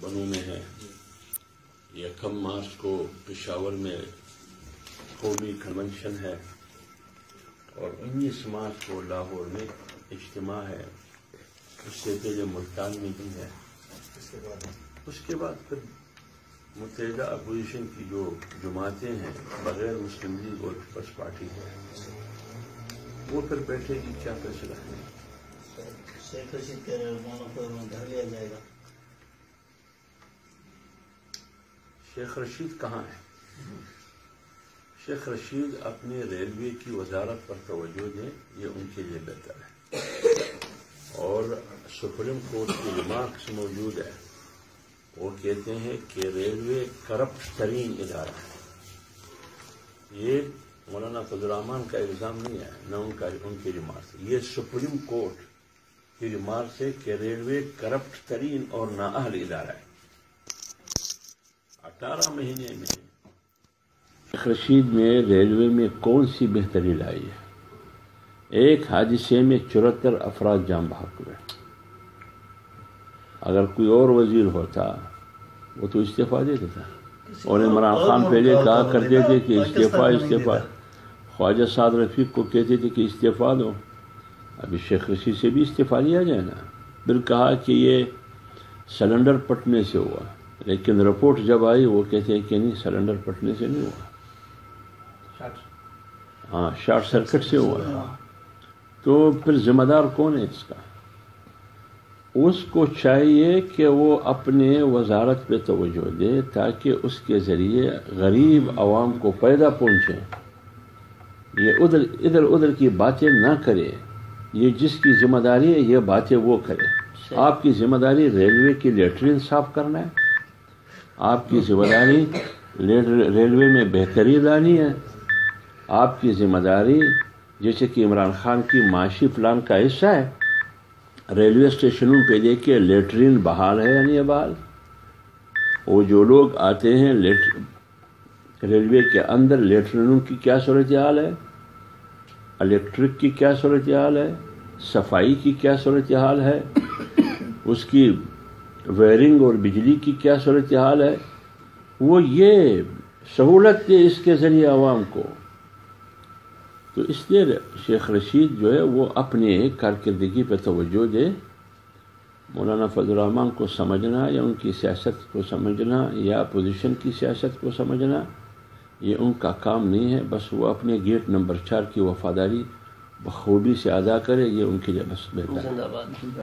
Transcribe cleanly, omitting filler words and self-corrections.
بنوں میں ہے، 1 مارچ کو پشاور میں قومی کنونشن ہے اور 19 مارچ کو لاہور میں اجتماع ہے، اس سے پہلے ملتان میں بھی ہے، اس کے بعد پھر متحدہ اپوزیشن کی جو جماعتیں ہیں بغیر مسلم لیگ اور پیپلز پارٹی ہے وہ پھر بیٹھے گی کیا فیصلہ ہے۔ شیخ رشید کہہ رہے ہیں گھر لیا جائے گا۔ شیخ رشید کہاں ہے؟ شیخ رشید اپنے ریلوے کی وزارت پر توجہ دیں، یہ ان کے لیے بہتر ہے۔ اور سپریم کورٹ کی ریمارکس موجود ہے، وہ کہتے ہیں کہ ریلوے کرپٹ ترین ادارہ ہے۔ یہ مولانا فضل الرحمان کا الزام نہیں ہے، نہ ان کی ریمارکس، یہ سپریم کورٹ کی ریمارکس ہے کہ ریلوے کرپٹ ترین اور نااہل ادارہ ہے۔ 18 مہینے میں شیخ رشید نے ریلوے میں کون سی بہتری لائی ہے؟ ایک حادثے میں 74 افراد جان بحق ہوئے۔ اگر کوئی اور وزیر ہوتا وہ تو استعفیٰ دے دیتا، اور عمران خان پہلے کہا کرتے تھے کہ استعفیٰ، خواجہ سعد رفیق کو کہتے تھے کہ استعفیٰ دو، ابھی شیخ رشید سے بھی استعفیٰ لیا جائے نا۔ پھر کہا کہ یہ سلنڈر پھٹنے سے ہوا، لیکن رپورٹ جب آئی وہ کہتے ہیں کہ نہیں، سلنڈر پھٹنے سے نہیں ہوا، ہاں شارٹ سرکٹ سے ہوا۔ تو پھر ذمہ دار کون ہے اس کا؟ اس کو چاہیے کہ وہ اپنے وزارت پہ توجہ دے تاکہ اس کے ذریعے غریب عوام کو فائدہ پہنچے، یہ ادھر کی باتیں نہ کرے۔ یہ جس کی ذمہ داری ہے یہ باتیں وہ کرے۔ آپ کی ذمہ داری ریلوے کی لیٹرین صاف کرنا ہے، آپ کی ذمہ داری ریلوے میں بہتری لانی ہے، آپ کی ذمہ داری جیسے کہ عمران خان کی معاشی پلان کا حصہ ہے، ریلوے اسٹیشنوں پہ دیکھیں لیٹرین بحال ہے یا نہیں بحال۔ وہ جو لوگ آتے ہیں ریلوے کے اندر لیٹرینوں کی کیا صورتحال ہے، الیکٹرک کی کیا صورتحال ہے، صفائی کی کیا صورتحال ہے، اس کی وائرنگ اور بجلی کی کیا صورتحال ہے، وہ یہ سہولت دے اس کے ذریعے عوام کو۔ تو اس لیے شیخ رشید جو ہے وہ اپنے کارکردگی پہ توجہ دے۔ مولانا فضل الرحمان کو سمجھنا یا ان کی سیاست کو سمجھنا یا اپوزیشن کی سیاست کو سمجھنا یہ ان کا کام نہیں ہے، بس وہ اپنے گیٹ نمبر 4 کی وفاداری بخوبی سے ادا کرے، یہ ان کے لیے بس بہتر ہے۔